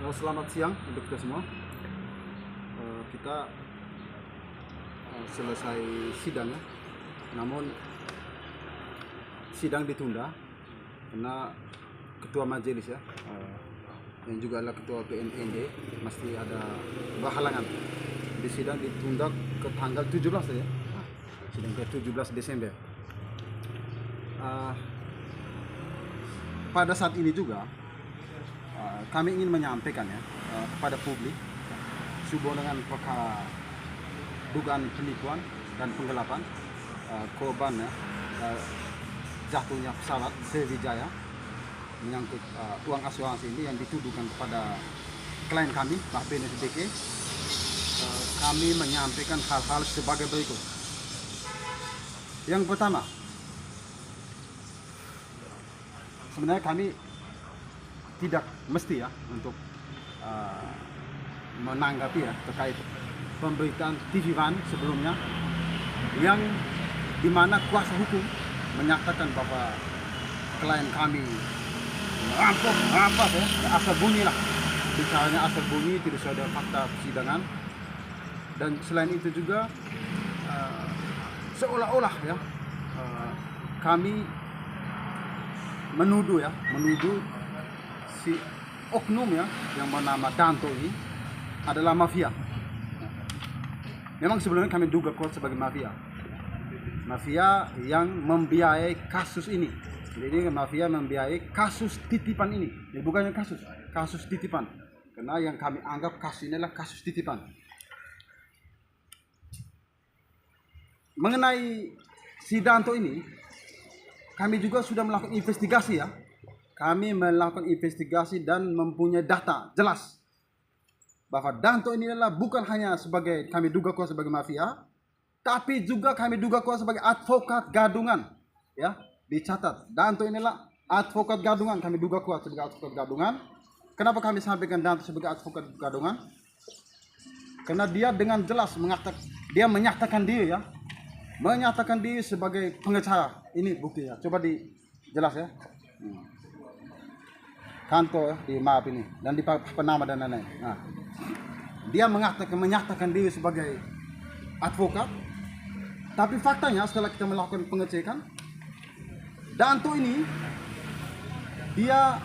Selamat siang untuk kita semua. Kita selesai sidang ya. Namun sidang ditunda karena ketua majelis ya, yang juga adalah ketua PNND masih ada berhalangan. Di sidang ditunda ke tanggal 17 ya. Sidang ke 17 Desember. Pada saat ini juga kami ingin menyampaikan ya kepada publik sehubungan dengan perkara dugaan penipuan dan penggelapan korban ya, jatuhnya pesawat Sriwijaya menyangkut uang asuransi ini yang dituduhkan kepada klien kami Pak BNSDK. Kami menyampaikan hal-hal sebagai berikut. Yang pertama, sebenarnya kami tidak mesti ya untuk menanggapi ya terkait pemberitaan TV One sebelumnya yang dimana kuasa hukum menyatakan bahwa klien kami merampok ya, asal bunyi lah, bicaranya asal bunyi, tidak ada fakta persidangan. Dan selain itu juga seolah-olah ya kami menuduh si oknum ya yang bernama Danto ini adalah mafia. Memang sebelumnya kami duga kuat sebagai mafia yang membiayai kasus ini. Jadi mafia membiayai kasus titipan ini. Ya, bukannya kasus titipan. Karena yang kami anggap kasus ini adalah kasus titipan. Mengenai si Danto ini, kami juga sudah melakukan investigasi ya. Kami melakukan investigasi dan mempunyai data jelas bahwa Danto ini adalah bukan hanya sebagai kami duga kuat sebagai mafia, tapi juga kami duga kuat sebagai advokat gadungan. Ya, dicatat Danto inilah advokat gadungan. Kami duga kuat sebagai advokat gadungan. Kenapa kami sampaikan Danto sebagai advokat gadungan? Karena dia dengan jelas menyatakan diri sebagai pengacara. Ini buktinya. Coba dijelas ya. Kantor di map ini dan di penama dan lain-lain. Nah, dia menyatakan diri sebagai advokat, tapi faktanya setelah kita melakukan pengecekan, Danto ini dia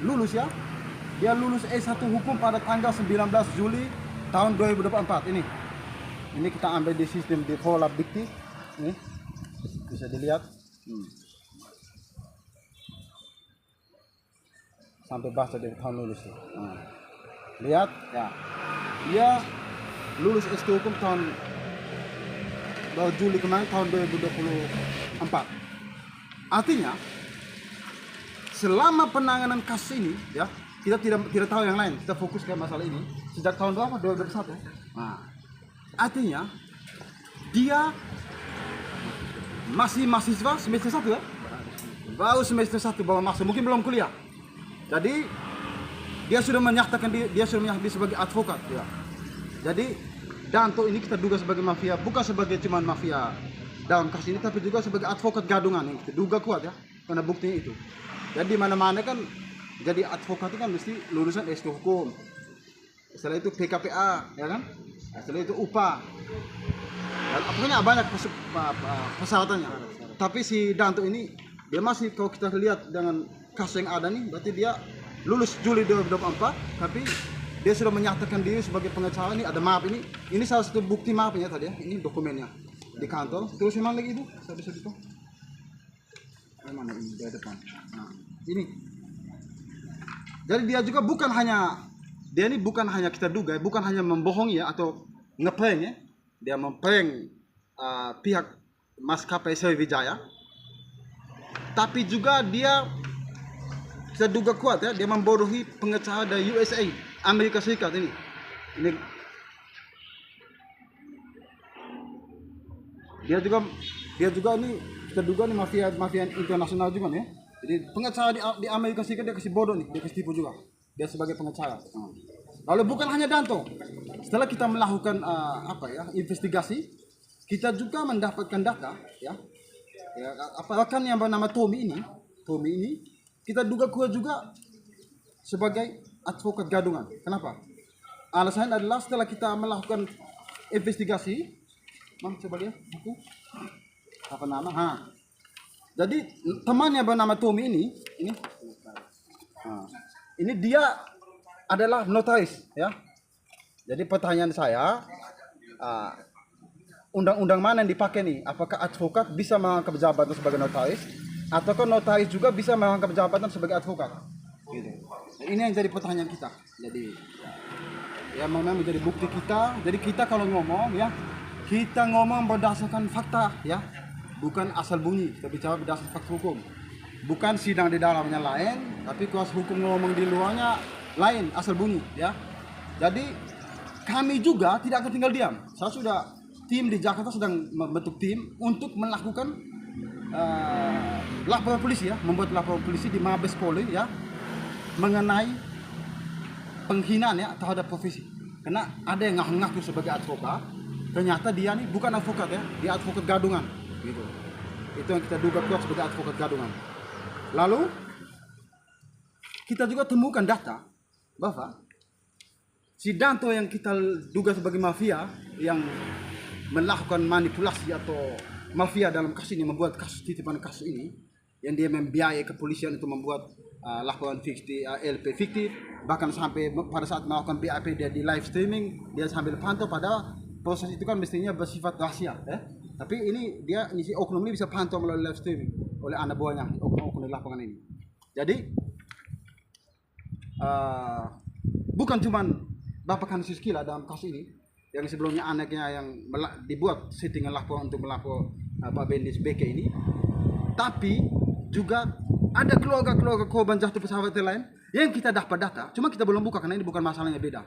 lulus S1 hukum pada tanggal 19 Juli tahun 2024 ini. Ini kita ambil di sistem di Polab Dikti. Ini bisa dilihat. Sampai baca dari tahun lulus. Lihat ya, dia lulus S2 hukum tahun Juli kemarin tahun 2024. Artinya selama penanganan kasus ini ya, kita tidak tahu yang lain, kita fokus ke masalah ini sejak tahun berapa? 2021. Nah, artinya dia masih mahasiswa semester 1 ya, baru semester 1 baru masuk, mungkin belum kuliah. Jadi dia sudah menyatakan dia sebagai advokat ya. Jadi Danto ini kita duga sebagai mafia, bukan sebagai cuman mafia dalam kasus ini, tapi juga sebagai advokat gadungan yang kita duga kuat ya, karena buktinya itu. Jadi mana-mana kan jadi advokat itu kan mesti lulusan S2 hukum. Setelah itu PKPA ya kan? Setelah itu UPA. Pokoknya banyak persyaratannya. Tapi si Danto ini dia masih, kalau kita lihat dengan kasus yang ada nih, berarti dia lulus Juli 2024, tapi dia sudah menyatakan diri sebagai pengacara. Ini ada map ini salah satu bukti mapnya tadi ya, ini dokumennya di kantor. Terus memang lagi itu, saya bisa itu. Mana ini di depan. Nah, ini. Jadi dia juga bukan hanya kita duga, bukan hanya membohongi ya atau ngeprank ya. Dia memprank pihak maskapai Sriwijaya. Tapi juga dia kita duga kuat ya, dia membodohi pengacara dari USA, Amerika Serikat ini. Dia juga ini kita duga nih mafia internasional juga nih ya. Jadi pengacara di Amerika Serikat dia kasih bodoh nih, dia kasih tipu juga. Dia sebagai pengacara. Lalu bukan hanya Danto. Setelah kita melakukan investigasi, kita juga mendapatkan data ya. Rekan yang bernama Tommy ini kita duga kuat juga sebagai advokat gadungan. Kenapa? Alasannya adalah setelah kita melakukan investigasi, coba lihat buku apa nama? Jadi temannya bernama Tommy ini, ini dia adalah notaris, ya. Jadi pertanyaan saya, undang-undang mana yang dipakai nih? Apakah advokat bisa mengangkat jabatan sebagai notaris, ataukah notaris juga bisa mengangkat jabatan sebagai advokat? Gitu. Ini yang jadi pertanyaan kita. Jadi ya memang menjadi bukti kita. Jadi kita kalau ngomong, ya, kita ngomong berdasarkan fakta, ya, bukan asal bunyi. Kita bicara berdasarkan fakta hukum. Bukan sidang di dalamnya lain, tapi kuasa hukum ngomong di luarnya lain, asal bunyi, ya. Jadi kami juga tidak akan tinggal diam. Saya sudah, tim di Jakarta sedang membentuk tim untuk melakukan laporan polisi, ya, membuat laporan polisi di Mabes Polri, ya, mengenai penghinaan, ya, terhadap profesi. Karena ada yang ngaku sebagai advokat, ternyata dia nih bukan advokat, ya, dia advokat gadungan, gitu. Itu yang kita duga kuat sebagai advokat gadungan. Lalu kita juga temukan data bahwa si Danto yang kita duga sebagai mafia yang melakukan manipulasi atau mafia dalam kasus ini, membuat kasus titipan kasus ini, yang dia membiayai kepolisian untuk membuat laporan fiktif, LP fiktif, bahkan sampai pada saat melakukan BAP dia di live streaming, dia sambil pantau, pada proses itu kan mestinya bersifat rahasia, ya. Tapi ini dia, ini si oknum ini bisa pantau melalui live streaming oleh anak buahnya, oknum di lapangan ini. Jadi bukan cuman Bapak Kanisius Kila dalam kasus ini, yang sebelumnya anaknya yang dibuat settingan laporan untuk melapor Pak Bendis BK ini, tapi juga ada keluarga-keluarga korban jatuh pesawat lain yang kita dapat data, cuma kita belum buka karena ini bukan masalahnya beda.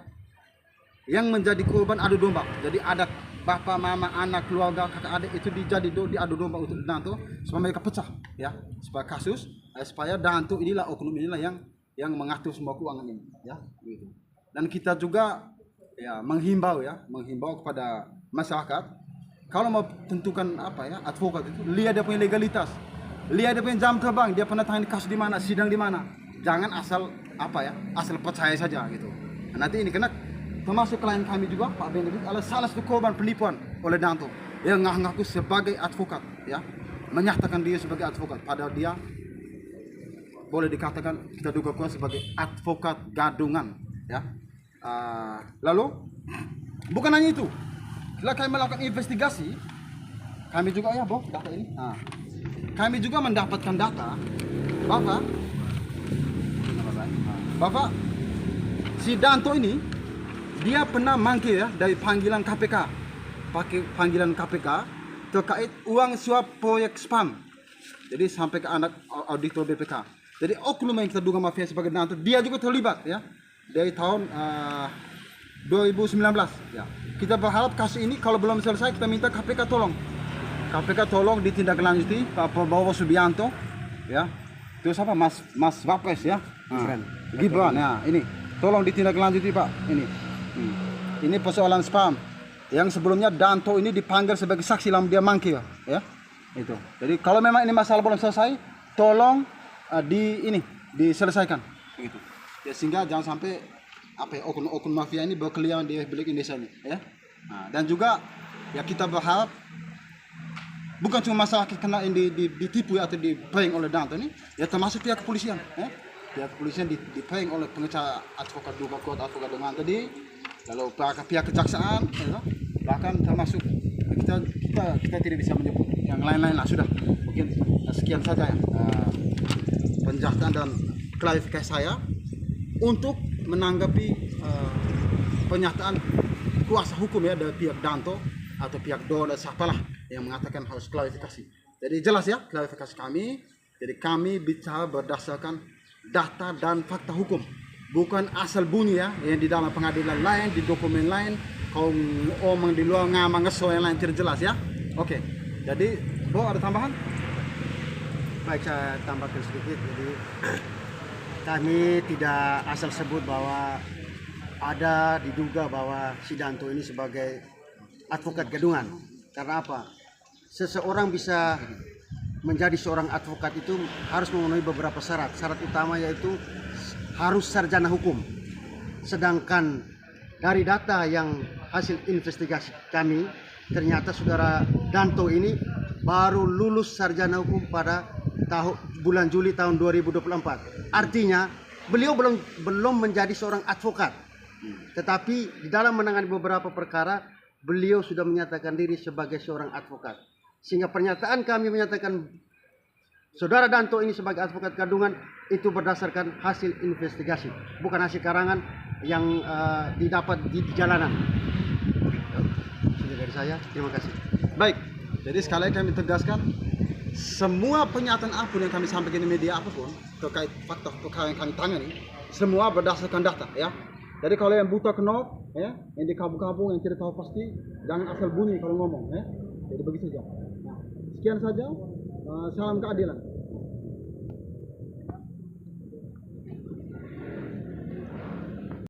Yang menjadi korban adu domba, jadi ada bapak, mama, anak, keluarga, kakak adik itu diadu domba untuk Danto supaya mereka pecah, ya, supaya kasus, supaya Danto inilah, oknum inilah yang mengatur semua keuangan ini, ya, gitu. Dan kita juga, ya, menghimbau kepada masyarakat, kalau mau tentukan apa, ya, advokat itu, lihat dia punya legalitas, lihat dia punya jam terbang, dia pernah tangani kasus di mana, sidang di mana. Jangan asal asal percaya saja, gitu. Nah, nanti ini kena, termasuk klien kami juga, Pak Benedict adalah salah satu korban penipuan oleh Danto yang ngaku sebagai advokat, ya, menyatakan dia sebagai advokat, padahal dia boleh dikatakan kita duga kuat sebagai advokat gadungan, ya. Lalu bukan hanya itu, setelah kami melakukan investigasi, kami juga, ya, data ini, kami juga mendapatkan data bahwa si Danto ini dia pernah mangkir, ya, dari panggilan KPK, terkait uang suap proyek spam. Jadi sampai ke anak auditor BPK. Jadi oknum yang kita duga mafia sebagai Danto, dia juga terlibat, ya, dari tahun 2019, ya. Kita berharap kasus ini kalau belum selesai, kita minta KPK tolong ditindaklanjuti, Pak Prabowo Subianto, ya. Terus apa, Mas Wapres, ya, Gibran, ya, ini tolong ditindaklanjuti, Pak. Ini persoalan spam yang sebelumnya Danto ini dipanggil sebagai saksi dalam dia mangkir, ya, itu. Jadi kalau memang ini masalah belum selesai, tolong diselesaikan, gitu. Ya, sehingga jangan sampai oknum mafia ini berkeliaran di Republik Indonesia ini, ya. Dan juga, ya, kita berharap bukan cuma masyarakat kena yang ditipu atau diprank oleh Danto ini, ya, termasuk pihak kepolisian, ya. Pihak kepolisian diprank oleh pengacara advokat duga kuat advokat dengan tadi, lalu pihak kejaksaan, ya, bahkan termasuk kita tidak bisa menyebut yang lain-lain lah, sudah. Mungkin sekian saja, ya, penjelasan dan klarifikasi saya untuk menanggapi pernyataan kuasa hukum, ya, dari pihak Danto atau pihak Don dan siapalah yang mengatakan harus klarifikasi. Jadi jelas, ya, klarifikasi kami. Jadi kami bicara berdasarkan data dan fakta hukum, bukan asal bunyi, ya, yang di dalam pengadilan lain, di dokumen lain, kau omong di luar ngamang ngeso yang lain tidak jelas, ya. Oke. Jadi, ada tambahan? Baik, saya tambahkan sedikit. Jadi kami tidak asal sebut bahwa ada diduga bahwa si Danto ini sebagai advokat gadungan. Karena apa? Seseorang bisa menjadi seorang advokat itu harus memenuhi beberapa syarat. Syarat utama yaitu harus sarjana hukum. Sedangkan dari data yang hasil investigasi kami, ternyata saudara Danto ini baru lulus sarjana hukum pada bulan Juli tahun 2024. Artinya beliau belum menjadi seorang advokat. Tetapi di dalam menangani beberapa perkara, beliau sudah menyatakan diri sebagai seorang advokat. Sehingga pernyataan kami menyatakan saudara Danto ini sebagai advokat kandungan itu berdasarkan hasil investigasi, bukan hasil karangan yang didapat di jalanan. Itu dari saya, terima kasih. Baik, jadi sekali lagi kami tegaskan, semua pernyataan apapun yang kami sampaikan di media apapun terkait fakta perkara yang kami tangani, semua berdasarkan data, ya. Jadi kalau yang buta kenop, ya, yang di kampung-kampung yang tidak tahu pasti, jangan asal bunyi kalau ngomong, ya. Jadi begitu saja. Nah, sekian saja. Salam keadilan.